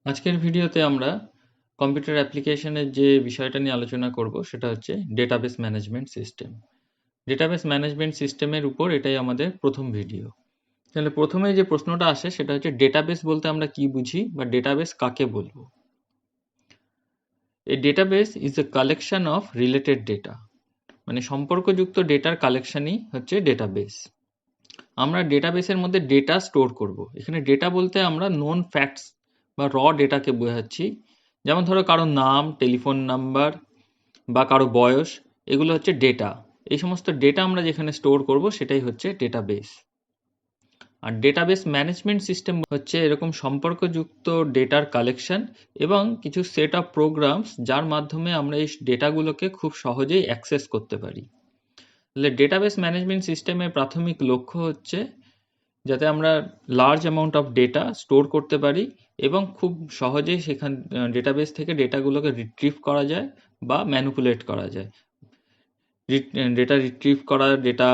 আজকের ভিডিওতে আমরা কম্পিউটার অ্যাপ্লিকেশনের যে বিষয়টা নিয়ে আলোচনা করব সেটা হচ্ছে database management system. Database management সিস্টেমের উপর এটাই আমাদের প্রথম ভিডিও। তাহলে প্রথমে যে প্রশ্নটা আসে সেটা হচ্ছে ডেটাবেস বলতে আমরা কি বুঝি বা ডেটাবেস কাকে বলবো। এই database is a collection of related data, মানে সম্পর্কযুক্ত ডেটার কালেকশনই হচ্ছে ডেটাবেস। আমরা ডেটাবেসের মধ্যে ডেটা স্টোর করব। এখানে ডেটা বলতে আমরা নোন ফ্যাক্টস বা র ডেটাকে বোঝাচ্ছি। যেমন ধরো কারো নাম, টেলিফোন নাম্বার বা কারো বয়স, এগুলো হচ্ছে ডেটা। এই সমস্ত ডেটা আমরা যেখানে স্টোর করব সেটাই হচ্ছে ডেটাবেস। আর ডেটাবেস ম্যানেজমেন্ট সিস্টেম হচ্ছে এরকম সম্পর্কযুক্ত ডেটার কালেকশন এবং কিছু সেট অফ প্রোগ্রামস যার মাধ্যমে আমরা এই ডেটাগুলোকে খুব সহজেই অ্যাক্সেস করতে পারি। তাহলে ডেটাবেস ম্যানেজমেন্ট সিস্টেমের প্রাথমিক লক্ষ্য হচ্ছে যাতে আমরা large amount of data store করতে পারি এবং খুব সহজেই সেখান ডেটাবেস থেকে ডেটাগুলোকে রিট্রিভ করা যায় বা ম্যানিপুলেট করা যায়। ডেটা রিট্রিভ করা, ডেটা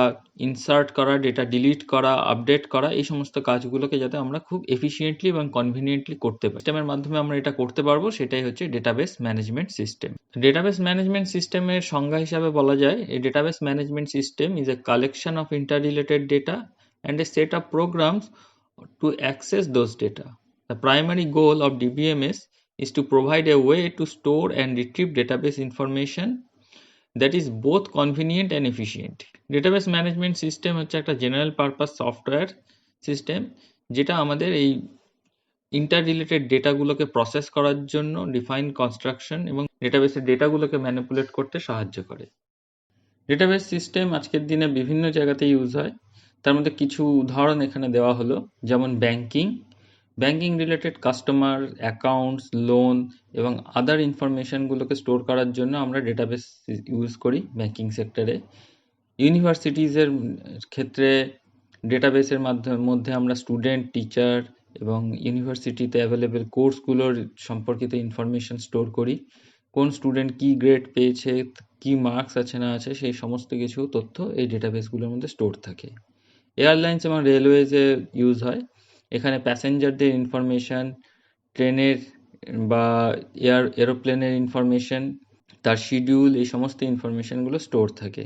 ইনসার্ট করা, ডেটা ডিলিট করা, আপডেট করা, এই সমস্ত কাজগুলোকে যাতে আমরা খুব এফিশিয়েন্টলি এবং কনভিনিয়েন্টলি করতে পারি। সিস্টেমের মাধ্যমে আমরা এটা করতে পারবো, সেটাই হচ্ছে database management system. Database management সিস্টেমের সংজ্ঞা হিসাবে বলা যায় এই database management system is a collection of interrelated data and a set of programs to access those data. The primary goal of DBMS is to provide a way to store and retrieve database information that is both convenient and efficient. Database management system হচ্ছে একটা general purpose software system যেটা আমাদের এই ইন্টাররিলেটেড ডেটাগুলোকে process করার জন্য define construction এবং ডেটাবেসের ডেটাগুলোকে manipulate করতে সাহায্য করে। ডেটাবেস সিস্টেম আজকের দিনে বিভিন্ন জায়গাতে ইউজ হয়। তার মধ্যে কিছু উদাহরণ এখানে দেওয়া হলো, যেমন banking related customer accounts, loan এবং আদার ইনফরমেশনগুলোকে স্টোর করার জন্য আমরা ডেটাবেস ইউজ করি ব্যাংকিং সেক্টরে। ইউনিভার্সিটিজের ক্ষেত্রে ডেটাবেসের মধ্যে আমরা স্টুডেন্ট, টিচার এবং ইউনিভার্সিটিতে অ্যাভেলেবেল কোর্সগুলোর সম্পর্কিত ইনফরমেশন স্টোর করি। কোন স্টুডেন্ট কি গ্রেড পেয়েছে, কি মার্কস আছে না আছে, সেই সমস্ত কিছু তথ্য এই ডেটাবেসগুলোর মধ্যে স্টোর থাকে। এয়ারলাইন্স এবং রেলওয়েজে ইউজ হয়। এখানে প্যাসেঞ্জারদের ইনফরমেশন, ট্রেনের বা এরোপ্লেনের ইনফরমেশন, তার শিডিউল, এই সমস্ত ইনফরমেশনগুলো স্টোর থাকে।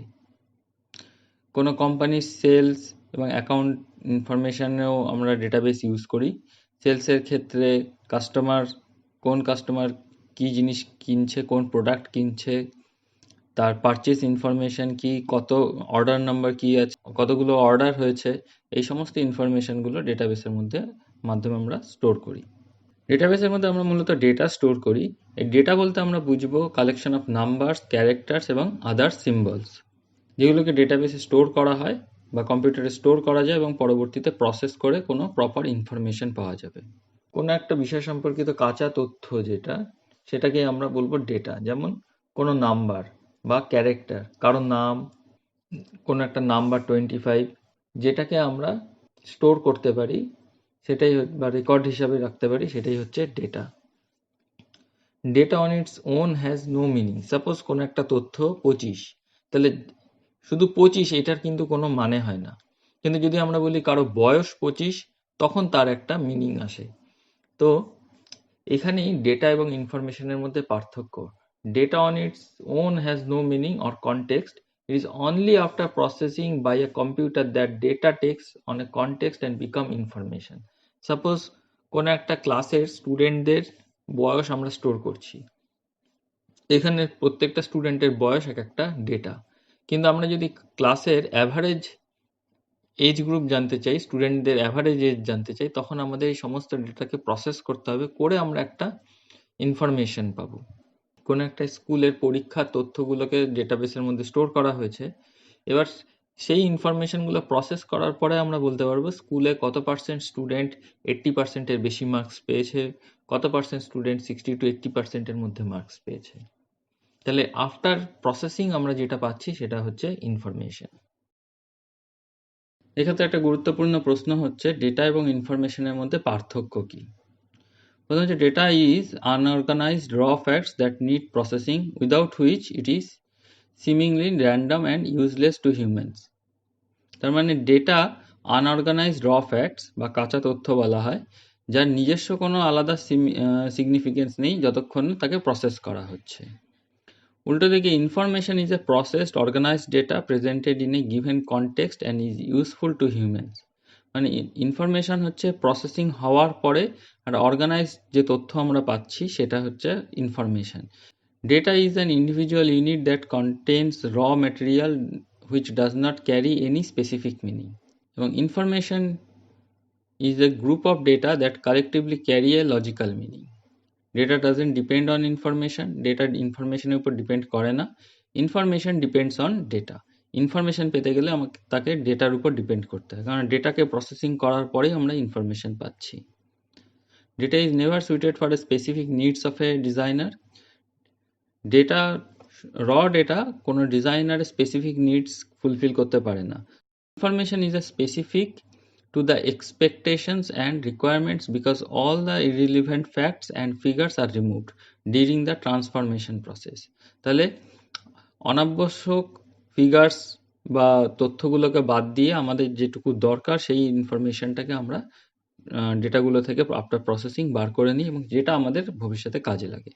কোনো কোম্পানির সেলস এবং অ্যাকাউন্ট ইনফরমেশনেও আমরা ডেটাবেস ইউজ করি। সেলসের ক্ষেত্রে কোন কাস্টমার কী জিনিস কিনছে, কোন প্রোডাক্ট কিনছে, তার পারচেস ইনফরমেশন কি, কত অর্ডার নাম্বার কি আছে, কতগুলো অর্ডার হয়েছে, এই সমস্ত ইনফরমেশনগুলো ডেটাবেসের মাধ্যমে আমরা স্টোর করি। ডেটাবেসের মধ্যে আমরা মূলত ডেটা স্টোর করি। এই ডেটা বলতে আমরা বুঝবো কালেকশন অফ নাম্বারস, ক্যারেক্টার্স এবং আদার সিম্বলস, যেগুলোকে ডেটাবেসে স্টোর করা হয় বা কম্পিউটারে স্টোর করা যায় এবং পরবর্তীতে প্রসেস করে কোনো প্রপার ইনফরমেশন পাওয়া যাবে। কোনো একটা বিষয় সম্পর্কিত কাঁচা তথ্য সেটাকে আমরা বলবো ডেটা। যেমন কোনো নাম্বার বা ক্যারেক্টার, কারো নাম, কোনো একটা নাম্বার 25, যেটাকে আমরা স্টোর করতে পারি সেটাই বা রেকর্ড হিসাবে রাখতে পারি, সেটাই হচ্ছে data. Data on its own has no meaning. Suppose কোনো একটা তথ্য 25, তাহলে শুধু 25 এটার কিন্তু কোনো মানে হয় না। কিন্তু যদি আমরা বলি কারো বয়স 25, তখন তার একটা মিনিং আসে। তো এখানেই ডেটা এবং ইনফরমেশনের মধ্যে পার্থক্য। Data on its own has no meaning or context. It is only after processing by a computer that data takes on a context and become information. Suppose কোনো একটা ক্লাসের স্টুডেন্টদের বয়স আমরা স্টোর করছি। এখানে প্রত্যেকটা স্টুডেন্টের বয়স এক একটা ডেটা। কিন্তু আমরা যদি ক্লাসের অ্যাভারেজ এজ গ্রুপ জানতে চাই, স্টুডেন্টদের অ্যাভারেজ এজ জানতে চাই, তখন আমাদের এই সমস্ত ডেটাকে প্রসেস করতে হবে, করে আমরা একটা ইনফরমেশন পাবো। কোনো একটা স্কুলের পরীক্ষার তথ্যগুলোকে ডেটাবেসের মধ্যে স্টোর করা হয়েছে। এবার সেই ইনফরমেশনগুলো প্রসেস করার পরে আমরা বলতে পারবো স্কুলে কত পার্সেন্ট স্টুডেন্ট 80%-এর বেশি মার্কস পেয়েছে, কত পার্সেন্ট স্টুডেন্ট 60-80%-এর মধ্যে মার্কস পেয়েছে। তাহলে আফটার প্রসেসিং আমরা যেটা পাচ্ছি সেটা হচ্ছে ইনফরমেশন। এক্ষেত্রে একটা গুরুত্বপূর্ণ প্রশ্ন হচ্ছে ডেটা এবং ইনফরমেশনের মধ্যে পার্থক্য কি। প্রথম হচ্ছে ডেটা ইজ আনঅর্গানাইজড র facts that need processing without which it is seemingly random and useless to humans. তার মানে ডেটা আনঅর্গানাইজড র ফ্যাক্টস বা কাঁচা তথ্য বলা হয়, যার নিজস্ব কোনো আলাদা সিগনিফিকেন্স নেই যতক্ষণ না তাকে প্রসেস করা হচ্ছে। উল্টো দিকে information is a processed organized data presented in a given context and is useful to humans. মানে ইনফরমেশন হচ্ছে প্রসেসিং হওয়ার পরে আর অর্গানাইজড যে তথ্য আমরা পাচ্ছি সেটা হচ্ছে information. Data is an individual unit that contains raw material which does not carry any specific meaning. এবং information is a group of data that collectively carry a logical meaning. Data doesn't depend on information. Data information এর উপর depend করে না। Information depends on data. Information পেতে গেলে আমাকে তাকে ডেটার উপর ডিপেন্ড করতে হয়, কারণ ডেটাকে প্রসেসিং করার পরেই আমরা ইনফরমেশন পাচ্ছি। Data is never suited for a specific needs of A designer. Data data কোনো ডিজাইনারের স্পেসিফিক নিডস ফুলফিল করতে পারে না। Information is a specific to the expectations and requirements because all the irrelevant facts and figures are removed during the transformation process. তাহলে অনাবশ্যক figures বা তথ্যগুলোকে বাদ দিয়ে আমাদের যেটুকু দরকার সেই ইনফরমেশনটাকে আমরা ডেটাগুলো থেকে আফটার প্রসেসিং বার করে নিই এবং যেটা আমাদের ভবিষ্যতে কাজে লাগে।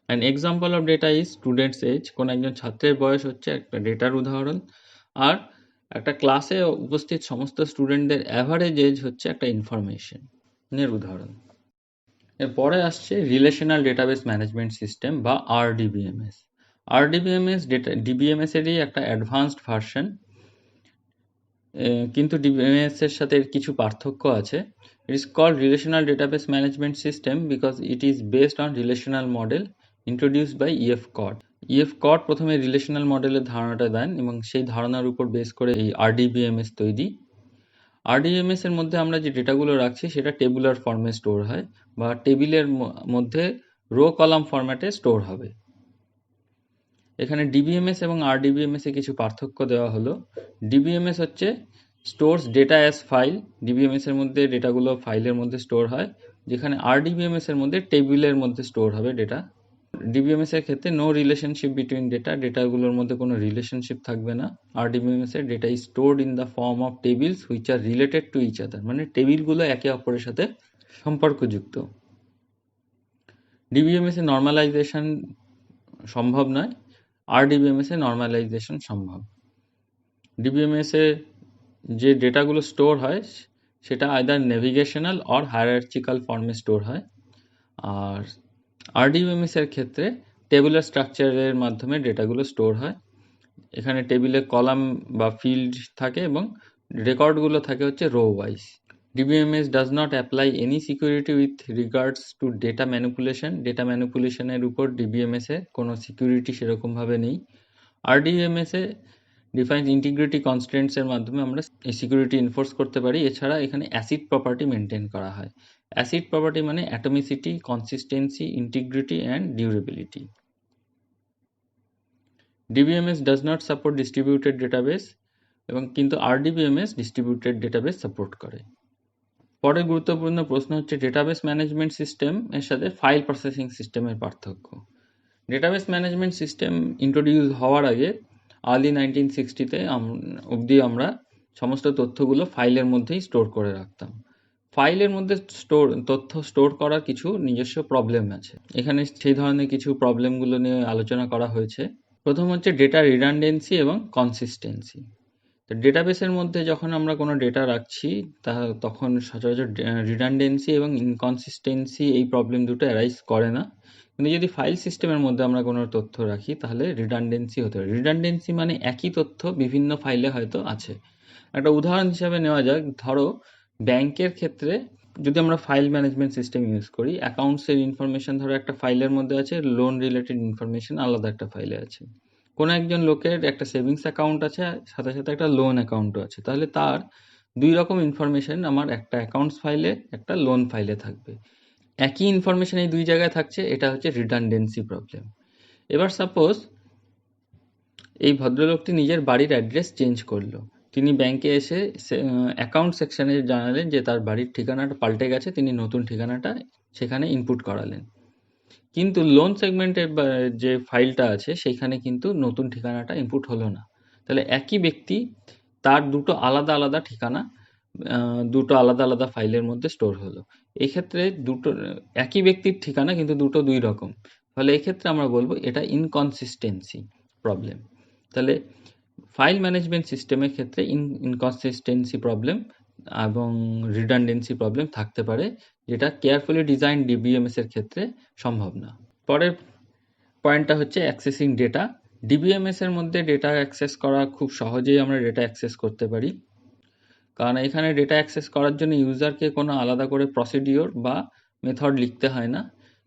An example of data is students age. কোনো একজন ছাত্রের বয়স হচ্ছে একটা ডেটার উদাহরণ, আর একটা ক্লাসে উপস্থিত সমস্ত স্টুডেন্টদের অ্যাভারেজ এজ হচ্ছে একটা ইনফরমেশনের উদাহরণ। এরপরে আসছে রিলেশনাল ডেটাবেস ম্যানেজমেন্ট সিস্টেম বা আরডিবিএমএস। আরডিবিএমএস ডিবিএমএস এরই একটা অ্যাডভান্সড ভার্সন, কিন্তু ডিবিএমএস এর সাথে কিছু পার্থক্য আছে। It is called relational database management system because it is based on relational model introduced by E F Codd. E F Codd প্রথমে রিলেশনাল মডেলের ধারণাটা দেন এবং সেই ধারণার উপর বেস করে এই আরডিবিএমএস তৈরি। আরডিবিএমএস এর মধ্যে আমরা যে ডেটাগুলো রাখছি সেটা টেবুলার ফর্মে স্টোর হয় বা টেবিলের মধ্যে রো কলাম ফরম্যাটে স্টোর হবে। এখানে ডিবিএমএস এবং আরডিবিএমএস এ কিছু পার্থক্য দেওয়া হলো। ডিবিএমএস হচ্ছে stores data as file. DBMS এর মধ্যে ডেটাগুলো ফাইলের মধ্যে স্টোর হয়, যেখানে আরডিবিএমএস এর মধ্যে টেবিলের মধ্যে স্টোর হবে ডেটা। ডিবিএমএস এর ক্ষেত্রে নো রিলেশনশিপ বিটুইন ডেটাগুলোর মধ্যে কোনো রিলেশনশিপ থাকবে না। আরডিবিএমএস এর data is stored in the form of tables which are related to each other. মানে টেবিলগুলো একে অপরের সাথে সম্পর্কযুক্ত। ডিবিএমএস এ নর্মালাইজেশন সম্ভব নয়, আরডিবিএমএস এ নর্মালাইজেশন সম্ভব। ডিবিএমএস এ যে ডেটাগুলো স্টোর হয় সেটা আইদার নেভিগেশনাল অর হায়ারার্চিক্যাল ফর্মে স্টোর হয়, আর আরডিবিএমএস এর ক্ষেত্রে টেবুলার স্ট্রাকচারের মাধ্যমে ডেটাগুলো স্টোর হয়। এখানে টেবিলে কলাম বা ফিল্ড থাকে এবং রেকর্ডগুলো থাকে হচ্ছে row wise. DBMS does not apply any security with regards to data manipulation. Data ম্যানিপুলেশনের উপর ডিবিএমএস এ কোনো সিকিউরিটি সেরকমভাবে নেই। আরডিবিএমএস এ ডিফাইন্স ইন্টিগ্রিটি কনস্ট্রেন্টসের মাধ্যমে আমরা এই সিকিউরিটি এনফোর্স করতে পারি। এছাড়া এখানে অ্যাসিড প্রপার্টি মেনটেন করা হয়। অ্যাসিড প্রপার্টি মানে atomicity, consistency, integrity and durability. DBMS does not support distributed database এবং কিন্তু আরডিবিএমএস ডিস্ট্রিবিউটেড ডেটাবেস সাপোর্ট করে। পরের গুরুত্বপূর্ণ প্রশ্ন হচ্ছে ডেটাবেস ম্যানেজমেন্ট সিস্টেম এর সাথে ফাইল প্রসেসিং সিস্টেমের পার্থক্য। ডেটাবেস ম্যানেজমেন্ট সিস্টেম ইন্ট্রোডিউস হওয়ার আগে আর্লি 1960-তে অবধি আমরা সমস্ত তথ্যগুলো ফাইলের মধ্যেই স্টোর করে রাখতাম। ফাইলের মধ্যে তথ্য স্টোর করার কিছু নিজস্ব প্রবলেম আছে। এখানে সেই ধরনের কিছু প্রবলেমগুলো নিয়ে আলোচনা করা হয়েছে। প্রথম হচ্ছে ডেটা রিডান্ডেন্সি এবং কনসিস্টেন্সি। তো ডেটাবেসের মধ্যে যখন আমরা কোনো ডেটা রাখছি তখন সচরাচর রিডান্ডেন্সি এবং ইনকনসিস্টেন্সি এই প্রবলেম দুটো অ্যারাইজ করে না, কিন্তু যদি ফাইল সিস্টেমের মধ্যে আমরা কোনো তথ্য রাখি তাহলে রিডান্ডেন্সি হতে পারে। রিডান্ডেন্সি মানে একই তথ্য বিভিন্ন ফাইলে হয়তো আছে। একটা উদাহরণ হিসাবে নেওয়া যাক, ধরো ব্যাংকের ক্ষেত্রে যদি আমরা ফাইল ম্যানেজমেন্ট সিস্টেম ইউজ করি, অ্যাকাউন্টসের ইনফরমেশন ধরো একটা ফাইলের মধ্যে আছে, লোন রিলেটেড ইনফরমেশন আলাদা একটা ফাইলে আছে। কোনো একজন লোকের একটা সেভিংস অ্যাকাউন্ট আছে, সাথে সাথে একটা লোন অ্যাকাউন্টও আছে, তাহলে তার দুই রকম ইনফরমেশন আমার একটা অ্যাকাউন্টস ফাইলে একটা লোন ফাইলে থাকবে। একই ইনফরমেশন এই দুই জায়গায় থাকছে, এটা হচ্ছে রিডান্ডেন্সি প্রবলেম। এবার সাপোজ এই ভদ্রলোকটি নিজের বাড়ির অ্যাড্রেস চেঞ্জ করলো। তিনি ব্যাংকে এসে অ্যাকাউন্ট সেকশনে জানালেন যে তার বাড়ির ঠিকানাটা পাল্টে গেছে, তিনি নতুন ঠিকানাটা সেখানে ইনপুট করালেন। কিন্তু লোন সেগমেন্টের যে ফাইলটা আছে সেইখানে কিন্তু নতুন ঠিকানাটা ইনপুট হলো না। তাহলে একই ব্যক্তি তার দুটো আলাদা আলাদা ঠিকানা দুটো আলাদা আলাদা ফাইলের মধ্যে স্টোর হলো। এই ক্ষেত্রে দুটো একই ব্যক্তির ঠিকানা কিন্তু দুটো দুই রকম, ফলে এক্ষেত্রে আমরা বলবো এটা ইনকনসিস্টেন্সি প্রবলেম। তাহলে ফাইল ম্যানেজমেন্ট সিস্টেমের ক্ষেত্রে ইনকনসিস্টেন্সি প্রবলেম এবং রিডান্ডেন্সি প্রবলেম থাকতে পারে, যেটা কেয়ারফুলি ডিজাইন ডিবিএমএস এর ক্ষেত্রে সম্ভব না। পরের পয়েন্টটা হচ্ছে অ্যাক্সেসিং ডেটা। ডিবিএমএস এর মধ্যে ডেটা অ্যাক্সেস করা খুব সহজেই আমরা ডেটা অ্যাক্সেস করতে পারি, কারণ এখানে ডেটা অ্যাক্সেস করার জন্য ইউজারকে কোনো আলাদা করে প্রসিডিওর বা মেথড লিখতে হয় না।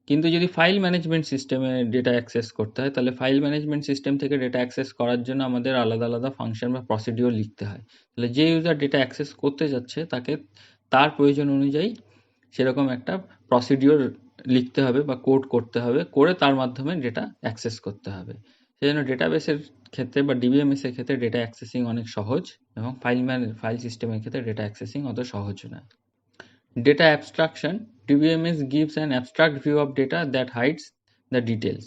কিন্তু যদি ফাইল ম্যানেজমেন্ট সিস্টেমে ডেটা অ্যাক্সেস করতে হয়, তাহলে ফাইল ম্যানেজমেন্ট সিস্টেম থেকে ডেটা অ্যাক্সেস করার জন্য আমাদের আলাদা আলাদা ফাংশন বা প্রসিডিওর লিখতে হয়। তাহলে যে ইউজার ডেটা অ্যাক্সেস করতে যাচ্ছে তাকে তার প্রয়োজন অনুযায়ী সেরকম একটা প্রসিডিওর লিখতে হবে বা কোড করতে হবে, করে তার মাধ্যমে ডেটা অ্যাক্সেস করতে হবে। সেজন্য ডেটাবেসের ক্ষেত্রে বা ডিবিএমএস এর ক্ষেত্রে ডেটা অ্যাক্সেসিং অনেক সহজ, এবং ফাইল সিস্টেমের ক্ষেত্রে ডেটা অ্যাক্সেসিং অত সহজ নয়। Data abstraction. DBMS gives an abstract view of data that hides the details.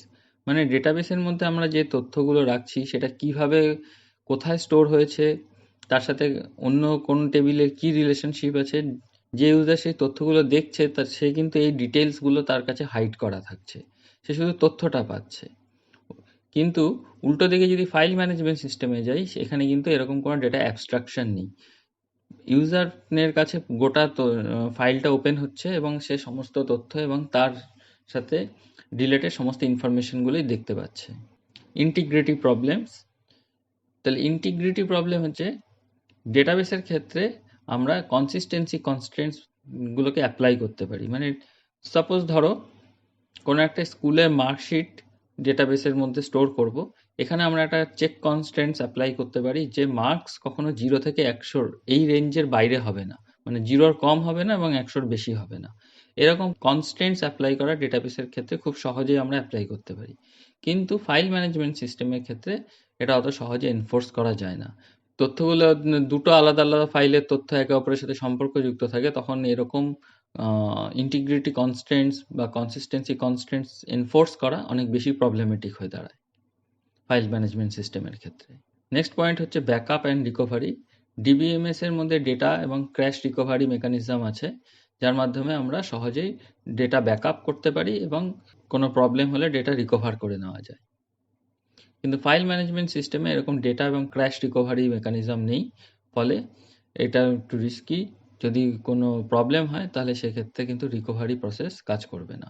মানে ডেটাবেসের মধ্যে আমরা যে তথ্যগুলো রাখছি সেটা কিভাবে কোথায় স্টোর হয়েছে, তার সাথে অন্য কোন টেবিলের কি রিলেশনশিপ আছে, যে ইউজার সেই তথ্যগুলো দেখছে তার সে কিন্তু এই ডিটেলসগুলো তার কাছে হাইড করা থাকছে, সে শুধু তথ্যটা পাচ্ছে। কিন্তু উল্টো দিকে যদি ফাইল ম্যানেজমেন্ট সিস্টেমে যাই, সেখানে কিন্তু এরকম কোনো ডেটা অ্যাবস্ট্রাকশন নেই। ইউজারের কাছে গোটা ফাইলটা ওপেন হচ্ছে এবং সে সমস্ত তথ্য এবং তার সাথে রিলেটেড সমস্ত ইনফরমেশনগুলোই দেখতে পাচ্ছে। Integrity problems. তাহলে ইন্টিগ্রিটি প্রবলেম হচ্ছে ডেটাবেসের ক্ষেত্রে আমরা কনসিস্টেন্সি কনস্ট্রেন্টস গুলোকে অ্যাপ্লাই করতে পারি। মানে সাপোজ ধরো কোনো একটা স্কুলের মার্কশিট ডেটাবেসের মধ্যে স্টোর করব, এখানে আমরা একটা চেক কনস্ট্রেন্টস অ্যাপ্লাই করতে পারি যে মার্কস কখনো 0 থেকে 100 এই রেঞ্জের বাইরে হবে না, মানে 0-র কম হবে না এবং 100-র বেশি হবে না। এরকম কনস্ট্রেন্টস অ্যাপ্লাই করা ডেটাবেসের ক্ষেত্রে খুব সহজেই আমরা অ্যাপ্লাই করতে পারি। কিন্তু ফাইল ম্যানেজমেন্ট সিস্টেমের ক্ষেত্রে এটা অত সহজে এনফোর্স করা যায় না। তথ্যগুলো দুটো আলাদা আলাদা ফাইলের তথ্য একে অপরের সাথে সম্পর্কযুক্ত থাকে, তখন এরকম ইন্টিগ্রিটি কনস্ট্রেন্টস বা কনসিস্টেন্সি কনস্ট্রেন্টস এনফোর্স করা অনেক বেশি প্রবলেমেটিক হয়ে দাঁড়ায় ফাইল ম্যানেজমেন্ট সিস্টেমের ক্ষেত্রে। নেক্সট পয়েন্ট হচ্ছে ব্যাকআপ অ্যান্ড রিকভারি। ডিবিএমএস এর মধ্যে ডেটা এবং ক্র্যাশ রিকভারি মেকানিজম আছে, যার মাধ্যমে আমরা সহজেই ডেটা ব্যাকআপ করতে পারি এবং কোনো প্রবলেম হলে ডেটা রিকভার করে নেওয়া যায়। কিন্তু ফাইল ম্যানেজমেন্ট সিস্টেমে এরকম ডেটা এবং ক্র্যাশ রিকভারি মেকানিজম নেই, ফলে এটা একটু রিস্কি। যদি কোনো প্রবলেম হয় তাহলে সেক্ষেত্রে কিন্তু রিকভারি প্রসেস কাজ করবে না।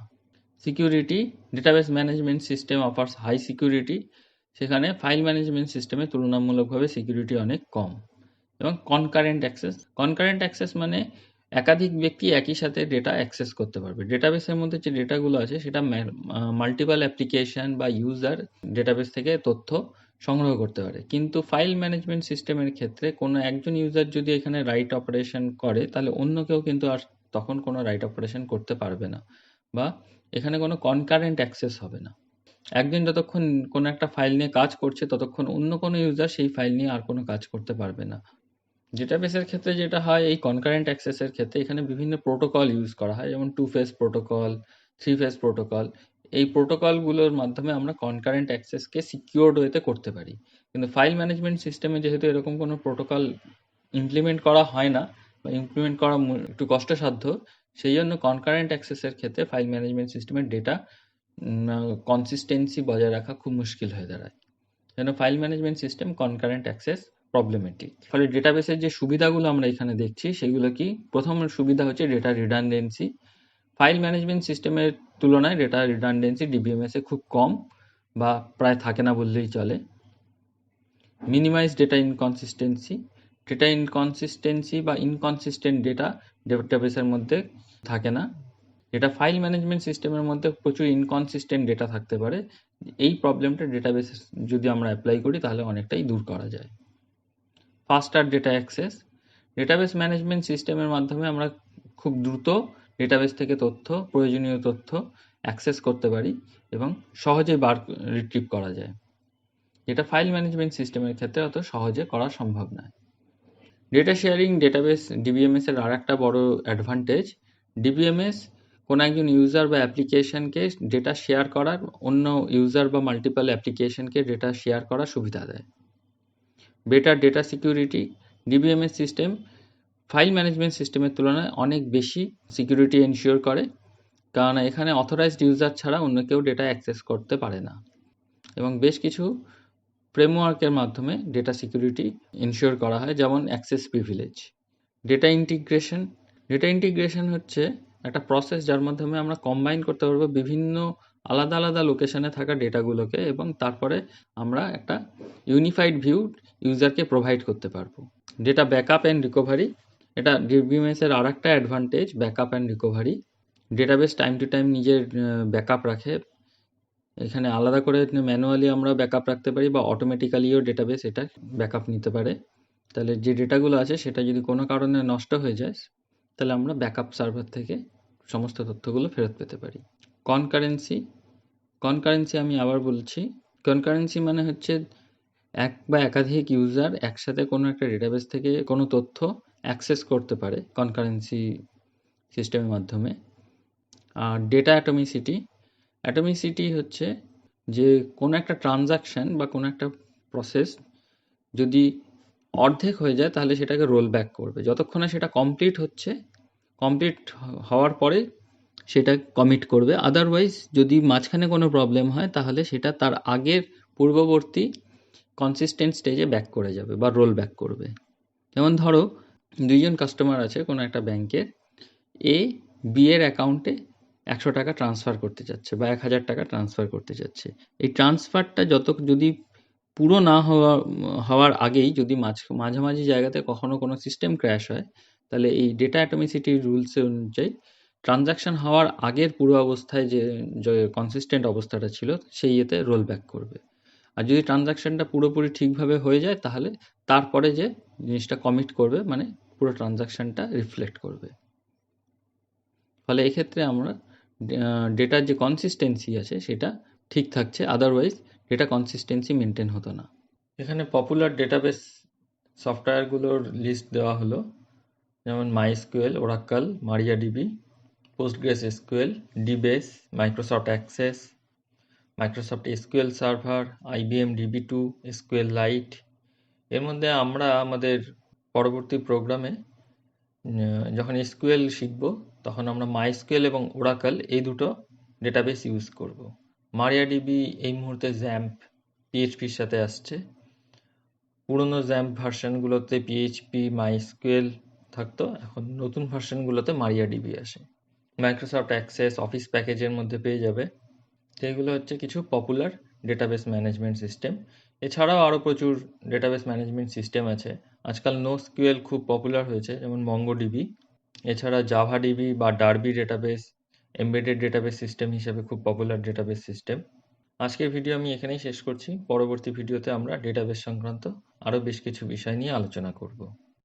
Security. Database management system offers high security, সেখানে ফাইল ম্যানেজমেন্ট সিস্টেমে তুলনামূলকভাবে সিকিউরিটি অনেক কম। এবং কনকারেন্ট অ্যাক্সেস মানে একাধিক ব্যক্তি একই সাথে ডেটা অ্যাক্সেস করতে পারবে। ডেটাবেসের মধ্যে যে ডেটাগুলো আছে সেটা মাল্টিপল অ্যাপ্লিকেশন বা ইউজার ডেটাবেস থেকে তথ্য সংগ্রহ করতে পারে, কিন্তু ফাইল ম্যানেজমেন্ট সিস্টেমের ক্ষেত্রে কোনো একজন ইউজার যদি এখানে রাইট অপারেশন করে, তাহলে অন্য কেউ কিন্তু আর তখন কোনো রাইট অপারেশন করতে পারবে না, বা এখানে কোনো কনকারেন্ট অ্যাক্সেস হবে না। একজন যতক্ষণ কোনো একটা ফাইল নিয়ে কাজ করছে, ততক্ষণ অন্য কোনো ইউজার সেই ফাইল নিয়ে আর কোনো কাজ করতে পারবে না। ডেটাবেসের ক্ষেত্রে যেটা হয়, এই কনকারেন্ট অ্যাক্সেসের ক্ষেত্রে এখানে বিভিন্ন প্রোটোকল ইউজ করা হয়, যেমন 2 ফেজ প্রোটোকল, 3 ফেজ প্রোটোকল। এই প্রোটোকলগুলোর মাধ্যমে আমরা কনকারেন্ট অ্যাক্সেসকে সিকিউরড ওয়েতে করতে পারি। কিন্তু ফাইল ম্যানেজমেন্ট সিস্টেমে যেহেতু এরকম কোনো প্রোটোকল ইমপ্লিমেন্ট করা হয় না বা ইমপ্লিমেন্ট করা একটু কষ্টসাধ্য, সেই জন্য কনকারেন্ট অ্যাক্সেসের ক্ষেত্রে ফাইল ম্যানেজমেন্ট সিস্টেমের ডেটা কনসিস্টেন্সি বজায় রাখা খুব মুশকিল হয়ে দাঁড়ায়। যেন file management system concurrent access problematic. ফলে ডেটাবেসের যে সুবিধাগুলো আমরা এখানে দেখছি সেগুলো কি? প্রথম সুবিধা হচ্ছে ডেটা রিডান্ডেন্সি। ফাইল ম্যানেজমেন্ট সিস্টেমের তুলনায় ডেটা রিডান্ডেন্সি ডিবিএমএস এ খুব কম বা প্রায় থাকে না বললেই চলে। Minimize data inconsistency. Data inconsistency বা ইনকনসিস্টেন্ট ডেটাবেসের মধ্যে থাকে না। যেটা ফাইল ম্যানেজমেন্ট সিস্টেমের মধ্যে প্রচুর ইনকনসিস্টেন্ট ডেটা থাকতে পারে। এই প্রবলেমটা ডেটাবেস যদি আমরা অ্যাপ্লাই করি তাহলে অনেকটাই দূর করা যায়। ফাস্টার ডেটা অ্যাক্সেস। ডেটাবেস ম্যানেজমেন্ট সিস্টেমের মাধ্যমে আমরা খুব দ্রুত ডেটাবেস থেকে প্রয়োজনীয় তথ্য অ্যাক্সেস করতে পারি এবং সহজেই রিট্রিভ করা যায়, যেটা ফাইল ম্যানেজমেন্ট সিস্টেমের ক্ষেত্রে অত সহজে করা সম্ভব নয়। ডেটা শেয়ারিং ডেটাবেস ডিবিএমএস এর আরেকটা বড় অ্যাডভান্টেজ। ডিবিএমএস কোনো একজন ইউজার বা অ্যাপ্লিকেশনকে ডেটা শেয়ার করার, অন্য ইউজার বা মাল্টিপল অ্যাপ্লিকেশনকে ডেটা শেয়ার করার সুবিধা দেয়। Better data security. DBMS system file management সিস্টেমের তুলনায় অনেক বেশি সিকিউরিটি এনশিওর করে, কারণ এখানে অথরাইজড ইউজার ছাড়া অন্য কেউ ডেটা অ্যাক্সেস করতে পারে না, এবং বেশ কিছু ফ্রেমওয়ার্কের মাধ্যমে ডেটা সিকিউরিটি এনশিওর করা হয়, যেমন অ্যাক্সেস প্রিভিলেজ। ডেটা ইন্টিগ্রেশন হচ্ছে একটা প্রসেস যার মাধ্যমে আমরা কম্বাইন করতে পারবো বিভিন্ন আলাদা আলাদা লোকেশনে থাকা ডেটাগুলোকে, এবং তারপরে আমরা একটা ইউনিফাইড ভিউ ইউজারকে প্রোভাইড করতে পারবো। ডেটা ব্যাকআপ অ্যান্ড রিকভারি, এটা ডিবিএমএস এর আর একটা advantage, backup and recovery. Database time to time নিজের ব্যাকআপ রাখে। এখানে আলাদা করে ম্যানুয়ালি আমরা ব্যাকআপ রাখতে পারি, বা অটোমেটিক্যালিও ডেটাবেস এটা ব্যাকআপ নিতে পারে। তাহলে যে ডেটাগুলো আছে সেটা যদি কোনো কারণে নষ্ট হয়ে যায়, তাহলে আমরা ব্যাকআপ সার্ভার থেকে সমস্ত তথ্যগুলো ফেরত পেতে পারি। কনকারেন্সি আমি আবার বলছি, কনকারেন্সি মানে হচ্ছে এক বা একাধিক ইউজার একসাথে কোনো একটা ডেটাবেস থেকে কোনো তথ্য অ্যাক্সেস করতে পারে কনকারেন্সি সিস্টেমের মাধ্যমে। আর ডেটা অ্যাটমিসিটি হচ্ছে যে কোনো একটা ট্রানজাকশান বা কোনো একটা প্রসেস যদি অর্ধেক হয়ে যায় তাহলে সেটাকে রোল ব্যাক করবে, যতক্ষণে সেটা কমপ্লিট হওয়ার পরে সেটা কমিট করবে। আদারওয়াইজ যদি মাঝখানে কোনো প্রবলেম হয় তাহলে সেটা তার আগের পূর্ববর্তী কনসিস্টেন্ট স্টেজে ব্যাক করে যাবে বা রোল ব্যাক করবে। যেমন ধরো দুইজন কাস্টমার আছে কোনো একটা ব্যাংকের, এ বি এর অ্যাকাউন্টে 100 টাকা ট্রান্সফার করতে চাচ্ছে বা 1000 টাকা ট্রান্সফার করতে চাচ্ছে। এই ট্রান্সফারটা যদি পুরো না হওয়ার আগেই যদি মাঝামাঝি জায়গাতে কখনো কোনো সিস্টেম ক্র্যাশ হয়, তাহলে এই ডেটা অ্যাটমিসিটি রুলস অনুযায়ী ট্রানজাকশন হওয়ার আগের পুরো অবস্থায় যে কনসিস্টেন্ট অবস্থাটা ছিল সেই ইয়েতে রোল ব্যাক করবে। আর যদি ট্রানজাকশনটা পুরোপুরি ঠিকভাবে হয়ে যায় তাহলে তারপরে যে জিনিসটা কমিট করবে মানে পুরো ট্রানজাকশনটা রিফ্লেক্ট করবে। ফলে এক্ষেত্রে আমরা ডেটার যে কনসিস্টেন্সি আছে সেটা ঠিক থাকছে, আদারওয়াইজ ডেটা কনসিস্টেন্সি মেনটেন হতো না। এখানে পপুলার ডেটাবেস সফটওয়্যারগুলোর লিস্ট দেওয়া হলো, যেমন MySQL, Oracle, MariaDB, Postgres SQL, dBase, Microsoft Access, Microsoft SQL Server, IBM DB2, SQL Lite. এর মধ্যে আমরা আমাদের পরবর্তী প্রোগ্রামে যখন এসকিউএল শিখব তখন আমরা মাইএসকিউএল এবং ওরাকল এই দুটো ডেটাবেস ইউজ করব। মারিয়াডিবি এই মুহূর্তে জ্যাম্প পিএইচপির সাথে আসছে। পুরনো জ্যাম্প ভার্সনগুলোতে পিএইচপি মাইএসকিউএল থাকতো, এখন নতুন ভার্সনগুলোতে মারিয়াডিবি আসে। মাইক্রোসফট অ্যাক্সেস অফিস প্যাকেজের মধ্যে পেয়ে যাবে। তো এগুলো হচ্ছে কিছু পপুলার ডেটাবেস ম্যানেজমেন্ট সিস্টেম। এছাড়াও আরও প্রচুর ডেটাবেস ম্যানেজমেন্ট সিস্টেম আছে। আজকাল নোস্কিউএল খুব পপুলার হয়েছে, যেমন মঙ্গোডিবি। এছাড়া জাভাডিবি বা derby database embedded database system হিসেবে খুব পপুলার ডেটাবেস সিস্টেম। আজকের ভিডিও আমি এখানেই শেষ করছি। পরবর্তী ভিডিওতে আমরা ডেটাবেস সংক্রান্ত আরও বেশ কিছু বিষয় নিয়ে আলোচনা করব।